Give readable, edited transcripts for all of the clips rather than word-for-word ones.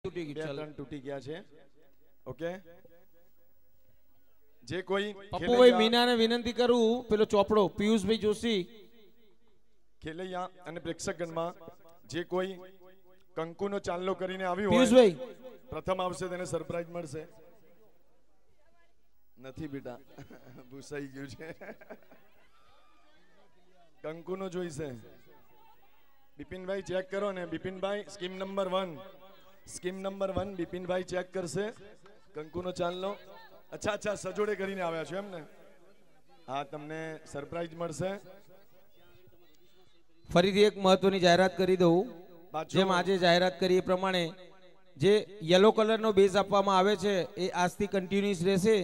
તૂટી ગયું, ચાલ ત્રણ તૂટી ગયા છે. ઓકે, જે કોઈ પપ્પુભાઈ મીનાને વિનંતી કરું, પેલો ચોપડો પિયુષભાઈ જોશી ખેલૈયા અને પ્રેક્ષકગણમાં જે કોઈ કંકુનો ચાંદલો કરીને આવ્યું હોય, પિયુષભાઈ પ્રથમ આવશે તેને સરપ્રાઈઝ મળશે. નથી બેટા, ભૂસાઈ ગયું છે. કંકુનો જોઈશે. બિપિનભાઈ ચેક કરો ને. બિપિનભાઈ સ્કીમ નંબર 1 બિપિનભાઈ ચેક કરશે કંકુનો ચાંદલો. અચ્છા અચ્છા, સજોડે કરીને આવ્યા છો એમ ને? હા, તમને સરપ્રાઈઝ મળશે. ફરીથી એક મહત્વની જાહેરાત કરી દઉં. જેમ આજે જાહેરાત કરી એ પ્રમાણે જે યલો કલરનો બેઝ આપવામાં આવે છે એ આજથી કન્ટિન્યુઅસ રહેશે.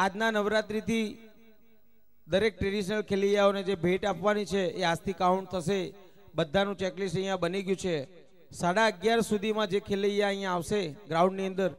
આજના નવરાત્રિથી દરેક ટ્રેડિશનલ ખેલૈયાઓને જે ભેટ આપવાની છે એ આજથી કાઉન્ટ થશે. બધાનું ચેકલિસ્ટ અહીંયા બની ગયું છે. 11:30 સુધીમાં જે ખેલૈયા અહીંયા આવશે ગ્રાઉન્ડની અંદર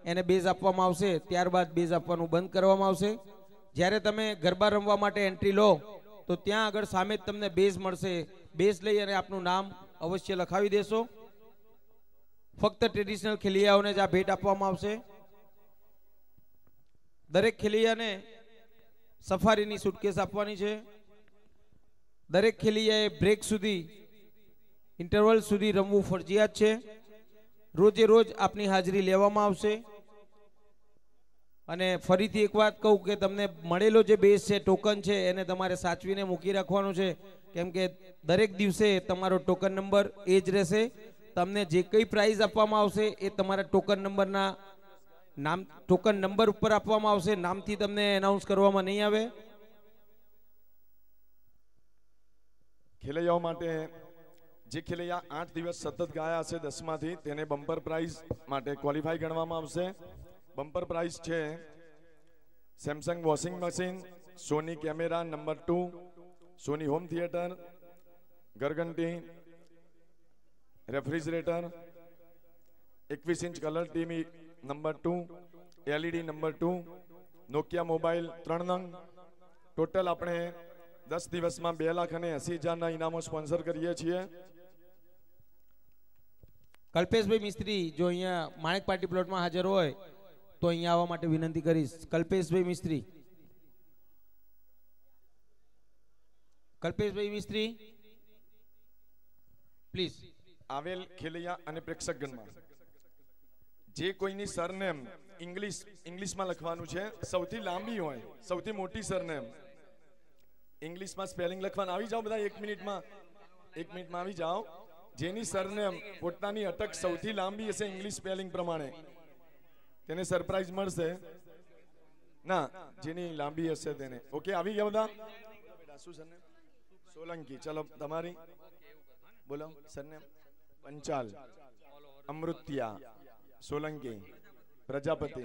એને બેઝ આપવામાં આવશે. ત્યારબાદ બેઝ આપવાનું બંધ કરવામાં આવશે. જ્યારે તમે ગરબા રમવા માટે એન્ટ્રી લો તો ત્યાં આગળ સામે જ તમને બેઝ મળશે. બેઝ લઈ અને આપનું નામ અવશ્ય લખાવી દેશો. ફક્ત ટ્રેડિશનલ ખેલૈયાઓને જ આ ભેટ આપવામાં આવશે. દરેક ખેલૈયાને સફારીની સુટકેસ આપવાની છે. દરેક ખેલૈયાએ બ્રેક સુધી, ઇન્ટરવલ સુધી રમવું ફરજિયાત છે. રોજે રોજ આપની હાજરી લેવામાં આવશે. અને ફરીથી એક વાત કહું કે તમને મળેલો જે બેઝ છે, ટોકન છે, એને તમારે સાચવીને મૂકી રાખવાનું છે. કેમ કે દરેક દિવસે તમારો ટોકન નંબર એ જ રહેશે. તમને જે કંઈ પ્રાઇઝ આપવામાં આવશે એ તમારા ટોકન નંબરના ટોકન નંબર ઉપર આપવામાં આવશે. નામથી તમને એનાઉન્સ કરવામાં નહીં આવે. ખેલૈયાઓ માટે જે ખેલૈયા 8 દિવસ સતત ગાયા હશે 10 માંથી, તેને બમ્પર પ્રાઇઝ માટે ક્વોલિફાય ગણવામાં આવશે. બમ્પર પ્રાઇઝ છે Samsung washing machine, Sony camera number 2, Sony home theatre, ઘરઘંટી, refrigerator, 21 inch colour TV number 2, LED number 2, Nokia mobile 3 નંગ. ટોટલ આપણે 10 દિવસમાં 2,80,000 ઇનામો સ્પોન્સર કરીએ છીએ. કલ્પેશભાઈ મિસ્ત્રી જો અહીંયા માણેક પાર્ટી પ્લોટમાં હાજર હોય તો અહીંયા આવવા માટે વિનંતી કરીશ. કલ્પેશભાઈ મિસ્ત્રી, પ્લીઝ. આવેલ ખેલૈયા અને પ્રેક્ષકગણમાં જે કોઈની સરનેમ ઇંગ્લિશમાં લખવાનું છે, સૌથી લાંબી હોય, સૌથી મોટી સરનેમ ઇંગ્લિશમાં સ્પેલિંગ લખવાનું. આવી જાઓ બધા 1 મિનિટમાં આવી જાઓ. જેની સરનેમ પોતાની અટક સૌથી લાંબી હશે ઇંગ્લિશ સ્પેલિંગ પ્રમાણે તેને સરપ્રાઈઝ મળશે. ના, જેની લાંબી હશે તેને. ઓકે, આવી ગયા બધા? શું સરનેમ? સોલંકી. ચલો તમારી બોલો સરનેમ. પંચાલ, અમૃત્યા, સોલંકી, પ્રજાપતિ.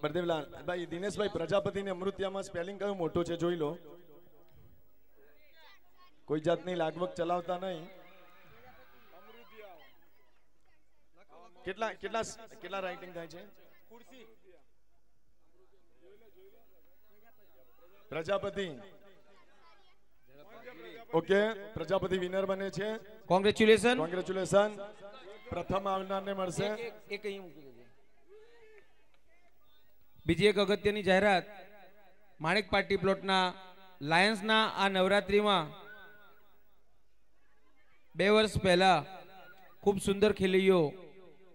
બળદેવલાલ ભાઈ, દિનેશભાઈ, પ્રજાપતિ ને અમૃત્યામાં સ્પેલિંગ કયું મોટું છે જોઈ લો. કોઈ જાતની લાગવગ ચલાવતા નહીં. કેટલા રાઇટિંગ થાય છે? પ્રજાપતિ. ઓકે, પ્રજાપતિ વિનર બને છે. કોંગ્રેચ્યુલેશન. પ્રથમ આવનારને મળશે. બીજી એક અગત્યની જાહેરાત. માણેક પાર્ટી પ્લોટના લાયન્સના આ નવરાત્રિમાં 2 વર્ષ પહેલા ખૂબ સુંદર ખેલૈયો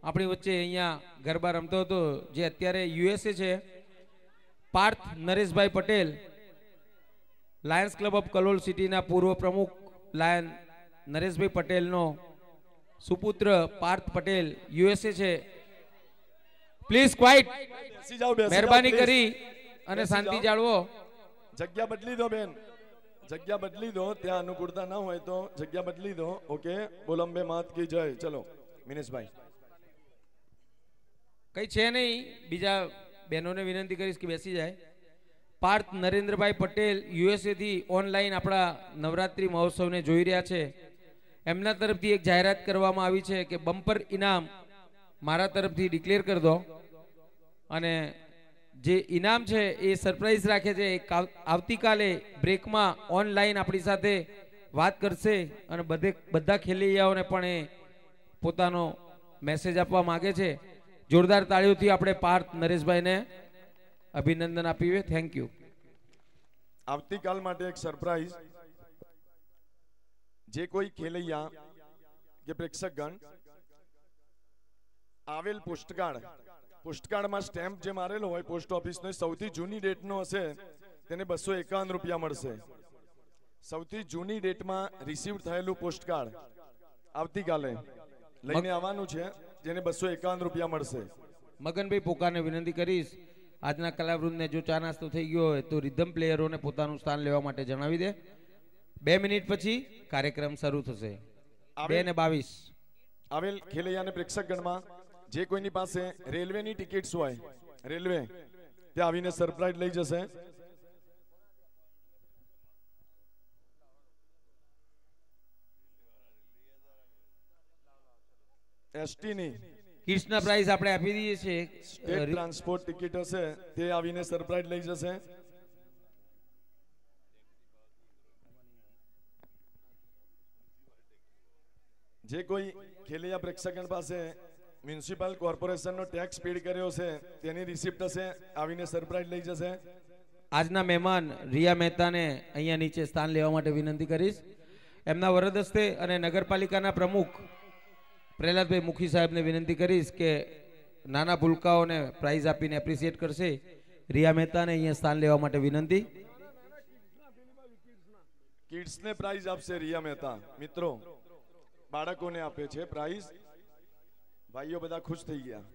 આપણી વચ્ચે અહીંયા ગરબા રમતો હતો, જે અત્યારે યુએસએ છે. Parth Nareshbhai Patel, lions club of Kalol સિટીના પૂર્વ પ્રમુખ લાયન નરેશભાઈ પટેલનો સુપુત્ર પાર્થ પટેલ યુએસએ છે. પ્લીઝ ક્વાઇટ, મહેરબાની કરી અને શાંતિ જાળવો. જગ્યા બદલી દો બેન, જગ્યા બદલી દો. ત્યાં અનુકૂળતા ના હોય તો જગ્યા બદલી દો. ઓકે, બોલંબે માત કી જય. ચલો મિનેશભાઈ. કઈ છે નહીં, બીજા બહેનોને વિનંતી કરીશ કે બેસી જાય. પાર્થ નરેન્દ્રભાઈ પટેલ યુએસએ થી ઓનલાઈન આપણા નવરાત્રિ મહોત્સવને જોઈ રહ્યા છે. એમના તરફથી એક જાહેરાત કરવામાં આવી છે કે બમ્પર ઇનામ મારા તરફથી ડિક્લેર કરી દો. અને જે ઇનામ છે એ સરપ્રાઈઝ રાખે છે. આવતીકાલે બ્રેકમાં ઓનલાઈન આપણી સાથે વાત કરશે અને બધા ખેલૈયાઓને પણ એ પોતાનો મેસેજ આપવા માંગે છે. જોરદાર તાળીઓથી આપણે પાર્થ નરેશભાઈને અભિનંદન આપીએ. Thank you. આવતીકાલ માટે એક સરપ્રાઈઝ. જે કોઈ ખેલૈયા કે પ્રેક્ષકગણ આવેલ પોસ્ટકાર્ડમાં સ્ટેમ્પ જે મારેલો હોય પોસ્ટ ઓફિસનો સૌથી જૂની ડેટનો હશે તેને 251 રૂપિયા મળશે. સૌથી જૂની ડેટમાં રિસીવ થયેલું પોસ્ટકાર્ડ આવતીકાલે લઈને આવવાનું છે, જેને 251 રૂપિયા મળશે. મગનભાઈ પોકારને વિનંતી કરીશ, આજના કલાવૃંદને જો ચા નાસ્તો થઈ ગયો હોય તો રિધમ પ્લેયરોને પોતાનું સ્થાન લેવા માટે જણાવી દે. 2 મિનિટ પછી કાર્યક્રમ શરૂ થશે. 2:22 આવેલ ખેલૈયા અને પ્રેક્ષકગણમાં જે કોઈની પાસે રેલવેની ટિકિટ્સ હોય, રેલવે ત્યાં આવીને સરપ્રાઈઝ લઈ જશે. એસટી ની કિડ્સના પ્રાઇઝ આપણે આપી દઈએ છીએ. સ્ટેટ ટ્રાન્સપોર્ટ ટિકિટ હશે તે આવીને સરપ્રાઈઝ લઈ જશે. જે કોઈ ખેલૈયા પ્રેક્ષકગણ પાસે મ્યુનિસિપલ કોર્પોરેશનનો ટેક્સ પેડ કર્યો છે તેની રિસિપ્ટ હશે, આવીને સરપ્રાઈઝ લઈ જશે. આજના મહેમાન રિયા મહેતાને અહીંયા નીચે સ્થાન લેવા માટે વિનંતી કરીશ. એમના વરદ હસ્તે અને નગરપાલિકાના પ્રમુખ પ્રહલાદભાઈ મુખી સાહેબને વિનંતી કરીશ કે નાના ભૂલકાઓને પ્રાઇઝ આપીને એપ્રિશિએટ કરશે. રિયા મહેતાને અહીંયા સ્થાન લેવા માટે વિનંતી. કિડ્સને પ્રાઇઝ આપશે રિયા મહેતા. મિત્રો બાળકોને આપે છે પ્રાઇઝ. ભાઈઓ બધા ખુશ થઈ ગયા.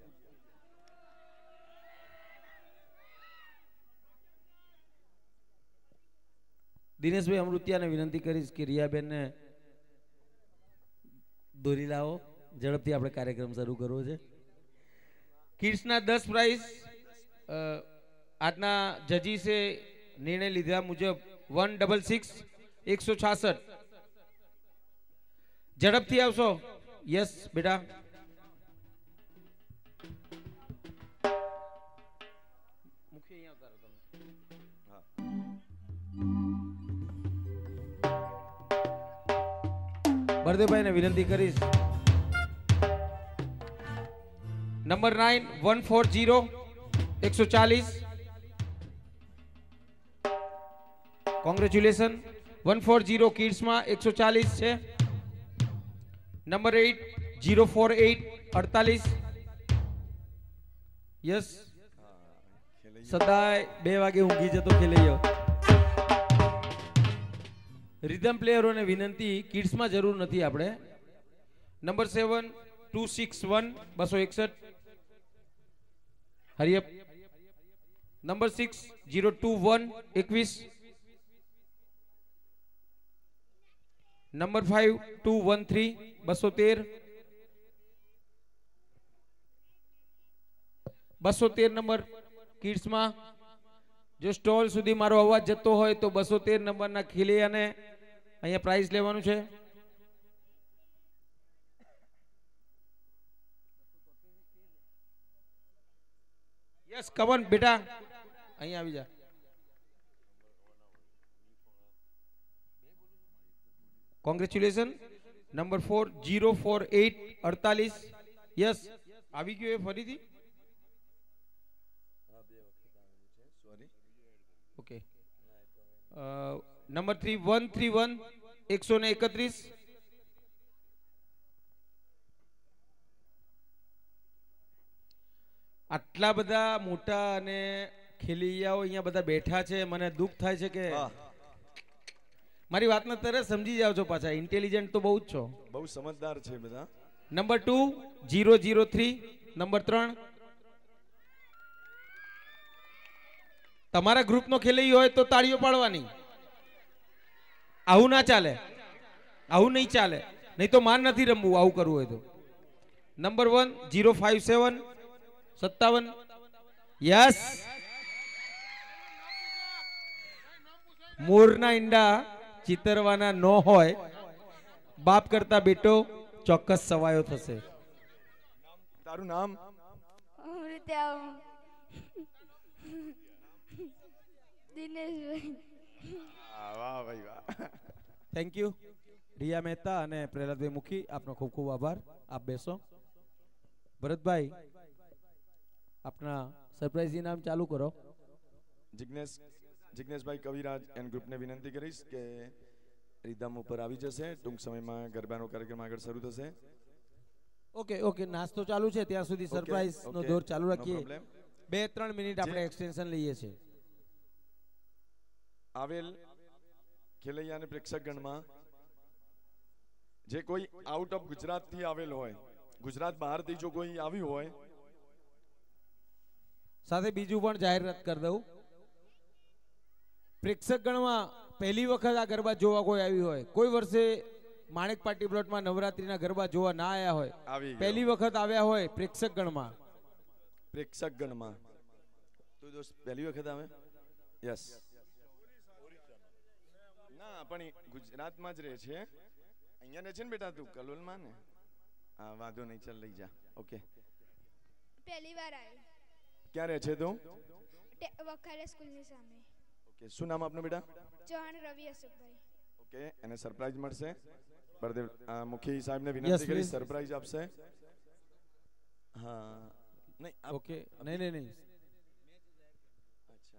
દિનેશભાઈ અમૃતિયાને વિનંતી કરીશ કે રિયાબેનને દોરી લાવો. ઝડપથી આપણે કાર્યક્રમ શરૂ કરવો છે. કિડ્સના 10 પ્રાઇઝ આજના જજીસે નિર્ણય લીધા મુજબ 166 166. ઝડપથી આવશો. યસ બેટા. બળદેવભાઈને વિનંતી કરીશ. નંબર 9 140 140. કોંગ્રેચ્યુલેશન. 140 કિડ્સમાં 140 છે. નંબર 8 048 48. યસ. સદાય 2 વાગે ઊંઘી જતો ખેલૈયો. રિધમ પ્લેયરોને વિનંતી, કિડ્સમાં જરૂર નથી આપણે. નંબર 7 261 261. હરિયપ. નંબર 6 021 21. નંબર 5 213 213. 213 નંબર કિડ્સમાં. જો સ્ટોલ સુધી મારો અવાજ જતો હોય તો 213 નંબરના ખેલૈયાને અહીંયા પ્રાઇઝ લેવાનું છે. યસ કવન બેટા અહીંયા આવી જા. કોંગ્રેચ્યુલેશન. નંબર 4 048 48. યસ આવી ગયો એ ફરીથી. ઓકે. નંબર 3 131 131. આટલા બધા મોટા અને ખેલૈયાઓ અહીંયા બધા બેઠા છે. મને દુઃખ થાય છે કે મારી વાતને તરત સમજી જાવ છો. પાછા ઇન્ટેલિજન્ટ તો બહુ જ છો. બહુ સમજદાર છે બધા. નંબર 2 003. નંબર 3 તમારા ગ્રુપનો ખેલૈયો હોય તો તાળીઓ પાડવાની. આવું ના ચાલે. આવું નહીં ચાલે. નહીં તો માન નથી રમવું આવું કરવું હોય તો. નંબર 1 057 57. યસ. મોરના ઈંડા ચિતરવાના ન હોય. બાપ કરતા બેટો ચોક્કસ સવાયો થશે. તારું નામ? દિનેશભાઈ. વાહ ભાઈ વાહ. Thank you. રિયા મહેતા અને પ્રહલાદભાઈ મુખી, આપનો ખૂબ ખૂબ આભાર. આપ બેસો. ભરતભાઈ, આપના સરપ્રાઈઝ ઇનામ ચાલુ કરો. જિગ્નેશભાઈ કવિરાજ એન્ડ ગ્રુપને વિનંતી કરીશ કે રીધમ ઉપર આવી જશે. ટૂંક સમયમાં ગરબાનો કાર્યક્રમ આગળ શરૂ થશે. ઓકે ઓકે, નાસ્તો ચાલુ છે ત્યાં સુધી સરપ્રાઈઝ નો દોર ચાલુ રાખીએ. 2-3 મિનિટ આપણે એક્સટેન્શન લઈએ છીએ. આવેલ ખેલૈયા અને પ્રેક્ષક ગણમાં જે કોઈ આઉટ ઓફ ગુજરાત થી આવેલ હોય, ગુજરાત બહારથી જો કોઈ આવ્યું હોય, સાથે બીજું પણ જાહેરાત કરી દઉં. પ્રેક્ષક ગણમાં પહેલી વખત આ ગરબા જોવા કોઈ આવ્યું હોય, કોઈ વર્ષે માણેક પાર્ટી પ્લોટમાં નવરાત્રીના ગરબા જોવા ના આવ્યા હોય, પહેલી વખત આવ્યા હોય પ્રેક્ષક ગણમાં, તું દોસ્ત પહેલી વખત આવે? યસ. ના પણ ગુજરાતમાં જ રહે છે. અહીંયા રહે છે ને બેટા તું કલોલમાં ને? હા વાંધો નહીં, ચાલ લઈ જા. ઓકે. પહેલી વાર આવ્યો. ક્યાં રહે છે તું? વખારે સ્કૂલની સામે. ઓકે, શું નામ આપનું બેટા? ચૌહાણ રવિ અશોકભાઈ. ઓકે, એને સરપ્રાઈઝ મળશે. બળદેવ મુખી સાહેબને વિનંતી કરી સરપ્રાઈઝ આપશે. હા નહીં, ઓકે, નહીં. अच्छा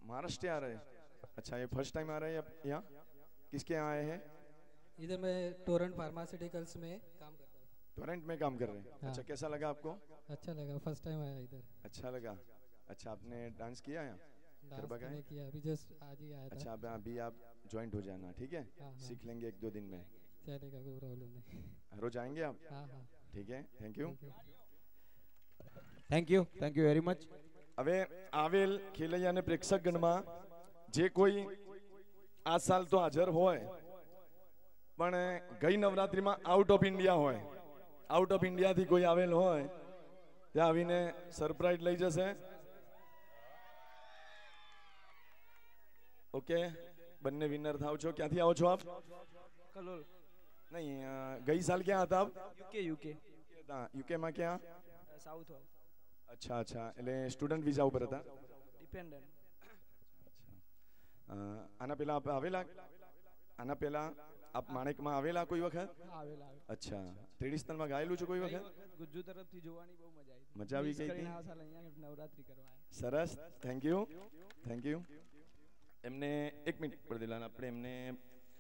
महाराष्ट्र आ रहे हैं? अच्छा, ये फर्स्ट टाइम आ रहे हैं यहाँ? किसके यहाँ आए हैं? इधर मैं टोरेंट फार्मास्यूटिकल्स में काम करता हूँ. टोरेंट में काम कर रहे हैं? हाँ. अच्छा, कैसा लगा आपको? अच्छा लगा, फर्स्ट टाइम आया इधर. अच्छा लगा. अच्छा, आपने डांस किया यहाँ? डांस मैंने किया, अभी जस्ट आज ही आया था. अच्छा, अभी आप ज्वाइंट हो जाना, ठीक है? हाँ. सीख लेंगे 1-2 दिन में. चलेगा, कोई प्रॉब्लम नहीं. रोज आएंगे आप? हाँ. ठीक है, thank you. Thank you very much. હવે આવેલ ખેલૈયા અને પ્રેક્ષક ગણમાં જે કોઈ આ સાલ તો હાજર હોય પણ ગઈ નવરાત્રીમાં આઉટ ઓફ ઇન્ડિયા હોય, આઉટ ઓફ ઇન્ડિયાથી કોઈ આવેલ હોય ત્યાં આવીને સરપ્રાઈઝ લઈ જશે. ઓકે, બંને વિનર થાવ છો. ક્યાંથી આવો છો આપ? કલોલ. નહીં, ગઈ સાલ ક્યાં હતા આપ? યુકે. યુકે માં ક્યાં? Southall. अच्छा, એટલે સ્ટુડન્ટ વિઝા ઉપર હતા? ડિપેન્ડન્ટ. આના પહેલા આપ આવેલા? આના પહેલા આપ માણેકમાં આવેલા કોઈ વખત? આવેલા. અચ્છા, ટ્રેડિશનલમાં ગાયેલું છે કોઈ વખત? ગુજ્જુ તરફથી જોવાની બહુ મજા આવી. મજા આવી ગઈ હતી? આ સાલ અહીંયા નવરાત્રી કરવા આવ્યા. સરસ, થેન્ક યુ. એમને 1 મિનિટ પર દિલાન, આપણે એમને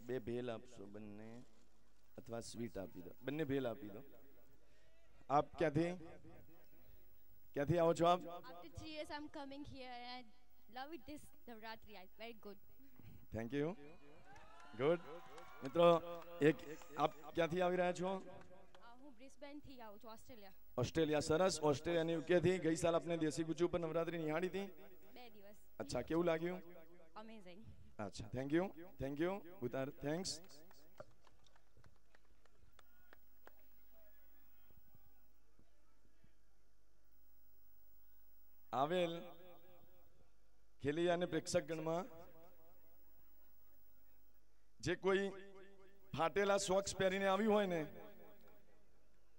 2 ભેલ આપશો બંને, અથવા સ્વીટ આપી દો. બંને ભેલ આપી દો. આપ ક્યાંથી आओ છો આપ? After 3 years I'm coming here and I love it this Navratri. Very good. Thank you. Good. મિત્રો, એક આપ ક્યાંથી આવી રહ્યા છો? હું બ્રિસ્બેન થી આવું છું, ઓસ્ટ્રેલિયા. સરસ. ઓસ્ટ્રેલિયા અને યુકે થી. ગઈ સાલ આપને દેશી ગુજ્જુ પર નવરાત્રી નિહાળી હતી? 2 દિવસ. અચ્છા, કેવું લાગ્યું? Amazing. અચ્છા, થેન્ક યુ ઉતાર, થેન્ક્સ. આવેલ ખેલૈયા અને પ્રેક્ષક ગણમાં જે કોઈ ફાટેલા સોક્સ પહેરીને આવ્યું હોય ને,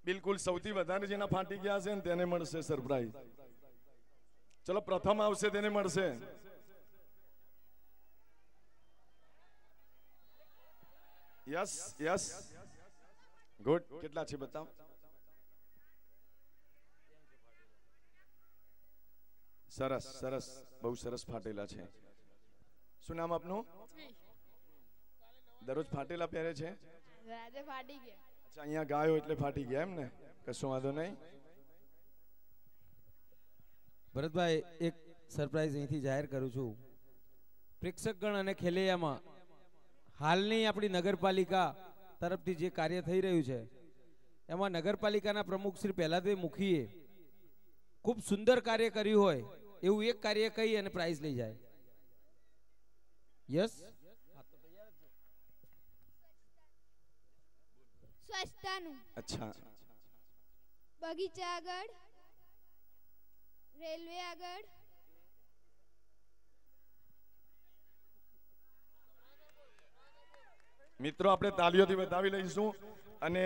બિલકુલ સૌથી વધારે જેના ફાટી ગયા છે ને તેને મળશે સરપ્રાઈઝ. ચલો, પ્રથમ આવશે તેને મળશે. યસ. ગુડ. કેટલા છે બતાવો. સરસ, બહુ સરસ ફાટેલા છે. શું નામ આપનું? દરરોજ ફાટેલા પહેરે છે? આજે ફાટી ગયા. અચ્છા, અહીંયા ગાયો એટલે ફાટી ગયા એમ ને? કશું વાંધો નહીં. ભરતભાઈ, એક સરપ્રાઈઝ અહીંથી જાહેર કરું છું. પ્રેક્ષકગણ અને ખેલૈયામાં હાલની આપણી નગરપાલિકા તરફથી જે કાર્ય થઈ રહ્યું છે એમાં નગરપાલિકાના પ્રમુખ શ્રી પ્રહલાદભાઈ મુખીએ ખૂબ સુંદર કાર્ય કર્યું હોય એવું એક કાર્ય કહી અને પ્રાઇઝ લઈ જાય. યસ. સ્વચ્છતાનું. અચ્છા. બગીચા આગળ, રેલવે આગળ, મિત્રો આપણે તાલીઓથી બતાવી લઈશું અને